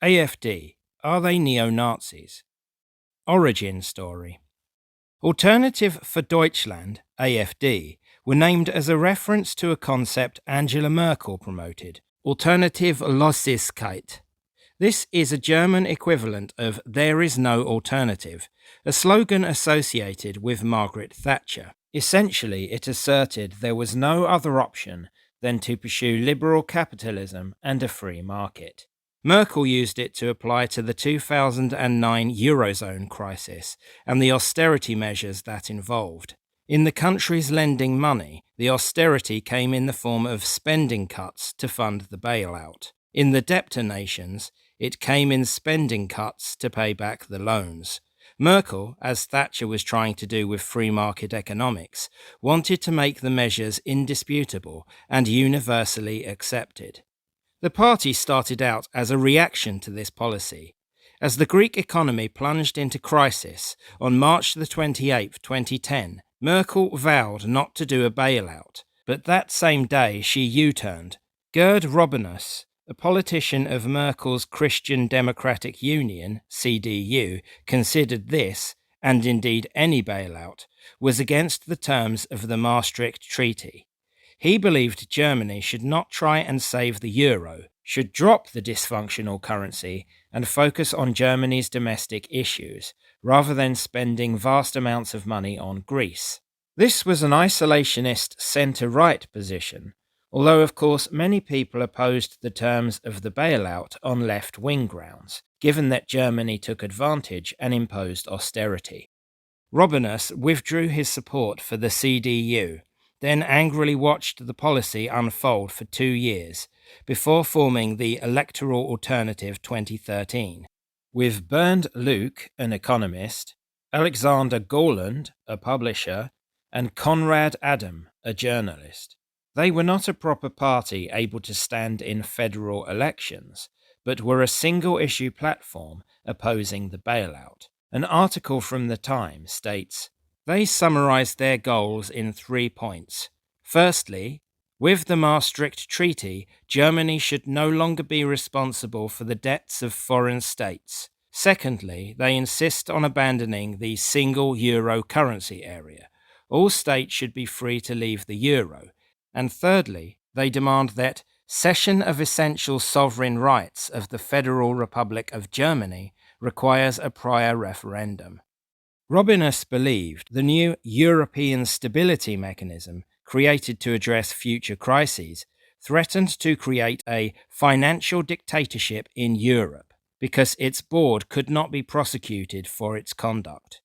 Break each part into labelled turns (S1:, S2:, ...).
S1: AfD, are they neo-Nazis? Origin story. Alternative for Deutschland, AfD, were named as a reference to a concept Angela Merkel promoted, Alternativlosigkeit. This is a German equivalent of "there is no alternative," a slogan associated with Margaret Thatcher. Essentially, it asserted there was no other option than to pursue liberal capitalism and a free market. Merkel used it to apply to the 2009 Eurozone crisis and the austerity measures that involved. In the countries lending money, the austerity came in the form of spending cuts to fund the bailout. In the debtor nations, it came in spending cuts to pay back the loans. Merkel, as Thatcher was trying to do with free market economics, wanted to make the measures indisputable and universally accepted. The party started out as a reaction to this policy. As the Greek economy plunged into crisis on March 28, 2010, Merkel vowed not to do a bailout, but that same day she U-turned. Gerd Robinus, a politician of Merkel's Christian Democratic Union, CDU, considered this, and indeed any bailout, was against the terms of the Maastricht Treaty. He believed Germany should not try and save the euro, should drop the dysfunctional currency and focus on Germany's domestic issues, rather than spending vast amounts of money on Greece. This was an isolationist centre-right position, although of course many people opposed the terms of the bailout on left-wing grounds, given that Germany took advantage and imposed austerity. Robinus withdrew his support for the CDU, then angrily watched the policy unfold for 2 years, before forming the Electoral Alternative 2013, with Bernd Luke, an economist, Alexander Goland, a publisher, and Konrad Adam, a journalist. They were not a proper party able to stand in federal elections, but were a single-issue platform opposing the bailout. An article from The Times states, they summarized their goals in 3 points. Firstly, with the Maastricht Treaty, Germany should no longer be responsible for the debts of foreign states. Secondly, they insist on abandoning the single euro currency area. All states should be free to leave the euro. And thirdly, they demand that cession of essential sovereign rights of the Federal Republic of Germany requires a prior referendum. Robinus believed the new European Stability Mechanism, created to address future crises, threatened to create a financial dictatorship in Europe, because its board could not be prosecuted for its conduct.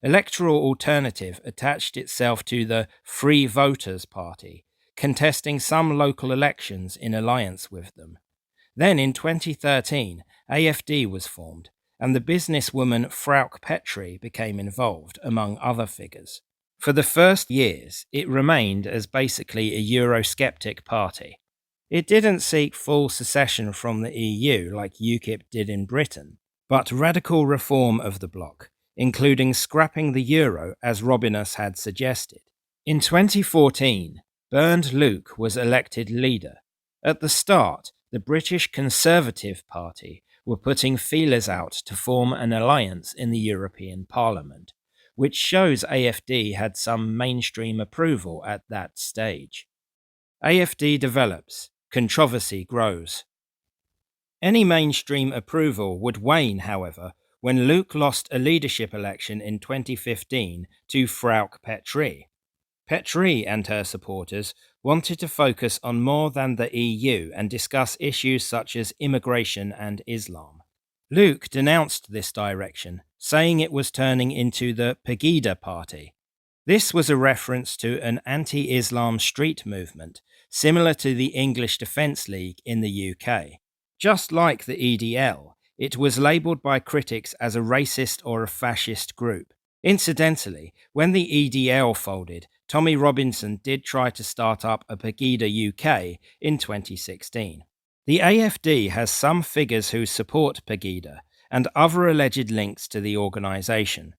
S1: Electoral Alternative attached itself to the Free Voters Party, contesting some local elections in alliance with them. Then in 2013, AfD was formed, and the businesswoman Frauke Petry became involved, among other figures. For the first years, it remained as basically a Eurosceptic party. It didn't seek full secession from the EU like UKIP did in Britain, but radical reform of the bloc, including scrapping the euro as Robinus had suggested. In 2014, Bernd Luke was elected leader. At the start, the British Conservative Party were putting feelers out to form an alliance in the European Parliament, which shows AfD had some mainstream approval at that stage. AfD develops, controversy grows. Any mainstream approval would wane, however, when Luke lost a leadership election in 2015 to Frauke Petry. Petry and her supporters wanted to focus on more than the EU and discuss issues such as immigration and Islam. Luke denounced this direction, saying it was turning into the Pegida Party. This was a reference to an anti-Islam street movement, similar to the English Defence League in the UK. Just like the EDL, it was labelled by critics as a racist or a fascist group. Incidentally, when the EDL folded, Tommy Robinson did try to start up a Pegida UK in 2016. The AfD has some figures who support Pegida and other alleged links to the organisation.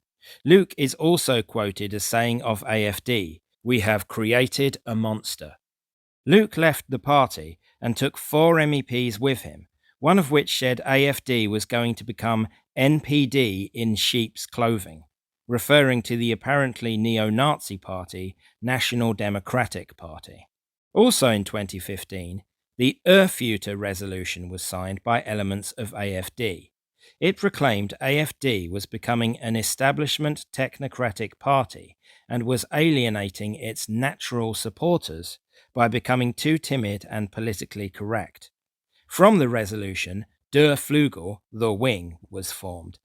S1: Luke is also quoted as saying of AfD, "We have created a monster." Luke left the party and took 4 MEPs with him, one of which said AfD was going to become NPD in sheep's clothing, referring to the apparently neo-Nazi party National Democratic Party. Also in 2015, the Erfurter Resolution was signed by elements of AfD. It proclaimed AfD was becoming an establishment technocratic party and was alienating its natural supporters by becoming too timid and politically correct. From the resolution, Der Flügel, the wing, was formed.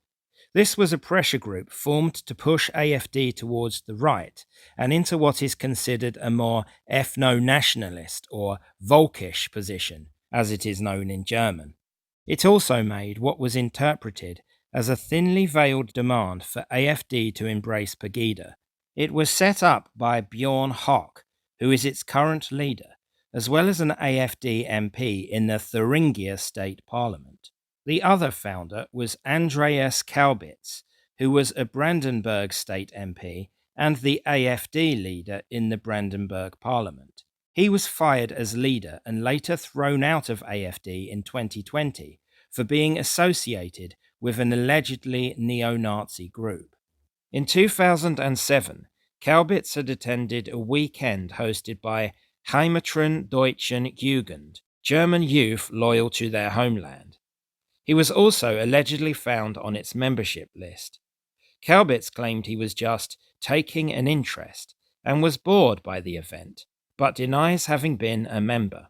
S1: This was a pressure group formed to push AfD towards the right and into what is considered a more ethno-nationalist or Völkisch position, as it is known in German. It also made what was interpreted as a thinly veiled demand for AfD to embrace Pegida. It was set up by Bjorn Hock, who is its current leader, as well as an AfD MP in the Thuringia State Parliament. The other founder was Andreas Kaubitz, who was a Brandenburg State MP and the AfD leader in the Brandenburg Parliament. He was fired as leader and later thrown out of AfD in 2020 for being associated with an allegedly neo-Nazi group. In 2007, Kaubitz had attended a weekend hosted by Heimatren Deutschen Jugend, German youth loyal to their homeland. He was also allegedly found on its membership list. Kaubitz claimed he was just taking an interest and was bored by the event, but denies having been a member.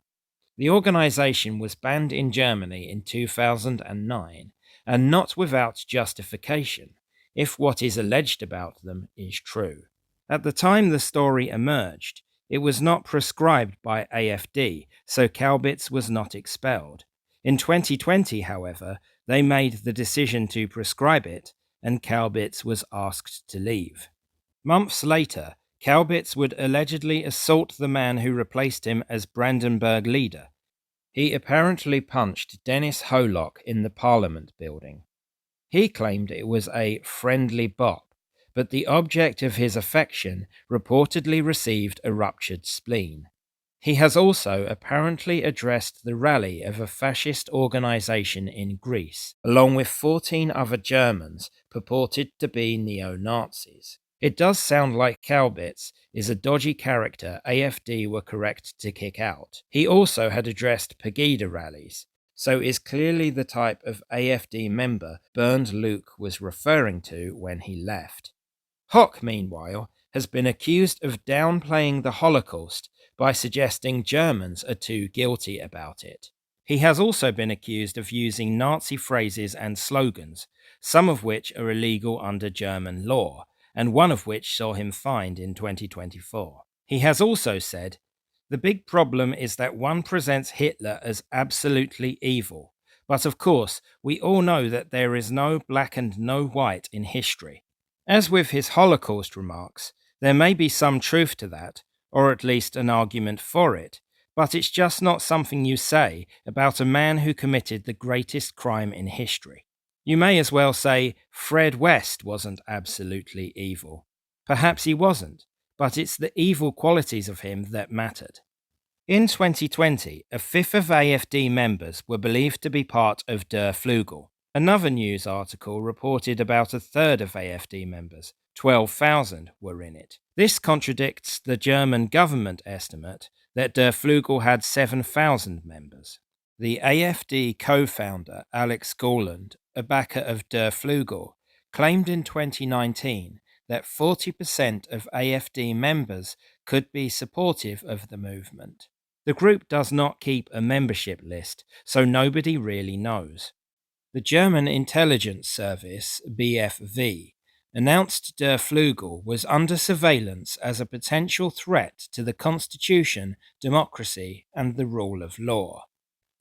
S1: The organization was banned in Germany in 2009, and not without justification, if what is alleged about them is true. At the time the story emerged, it was not prescribed by AfD, so Kaubitz was not expelled. In 2020, however, they made the decision to prescribe it, and Kaubitz was asked to leave. Months later, Kaubitz would allegedly assault the man who replaced him as Brandenburg leader. He apparently punched Dennis Holock in the Parliament building. He claimed it was a friendly bop, but the object of his affection reportedly received a ruptured spleen. He has also apparently addressed the rally of a fascist organization in Greece, along with 14 other Germans purported to be neo-Nazis. It does sound like Kaubitz is a dodgy character AfD were correct to kick out. He also had addressed Pegida rallies, so is clearly the type of AfD member Bernd Luke was referring to when he left. Hock, meanwhile, has been accused of downplaying the Holocaust by suggesting Germans are too guilty about it. He has also been accused of using Nazi phrases and slogans, some of which are illegal under German law, and one of which saw him fined in 2024. He has also said, "The big problem is that one presents Hitler as absolutely evil, but of course we all know that there is no black and no white in history." As with his Holocaust remarks, there may be some truth to that, or at least an argument for it, but it's just not something you say about a man who committed the greatest crime in history. You may as well say Fred West wasn't absolutely evil. Perhaps he wasn't, but it's the evil qualities of him that mattered. In 2020, a fifth of AfD members were believed to be part of Der Flügel. Another news article reported about a third of AfD members, 12,000, were in it. This contradicts the German government estimate that Der Flügel had 7,000 members. The AfD co-founder Alex Gorland, a backer of Der Flügel, claimed in 2019 that 40% of AfD members could be supportive of the movement. The group does not keep a membership list, so nobody really knows. The German intelligence service, BfV, announced Der Flügel was under surveillance as a potential threat to the constitution, democracy, and the rule of law.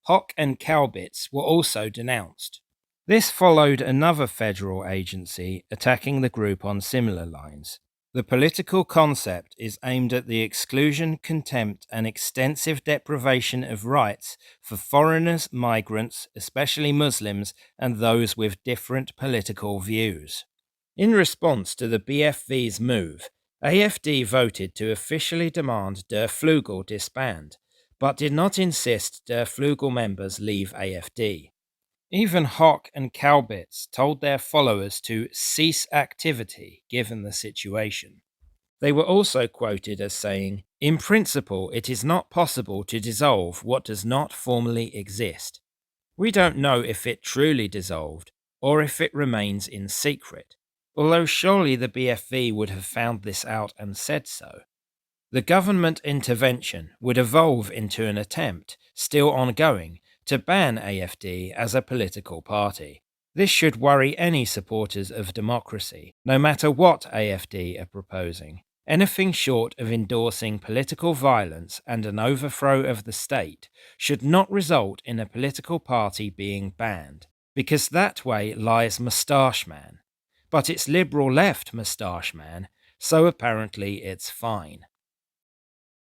S1: Hock and Kaubitz were also denounced. This followed another federal agency attacking the group on similar lines. The political concept is aimed at the exclusion, contempt, and extensive deprivation of rights for foreigners, migrants, especially Muslims, and those with different political views. In response to the BfV's move, AfD voted to officially demand Der Flügel disband, but did not insist Der Flügel members leave AfD. Even Hock and Kaubitz told their followers to cease activity given the situation. They were also quoted as saying, "In principle, it is not possible to dissolve what does not formally exist. We don't know if it truly dissolved or if it remains in secret, although surely the BFV would have found this out and said so. The government intervention would evolve into an attempt, still ongoing, to ban AfD as a political party. This should worry any supporters of democracy, no matter what AfD are proposing. Anything short of endorsing political violence and an overthrow of the state should not result in a political party being banned, because that way lies Moustache Man. But it's liberal left Moustache Man, so apparently it's fine."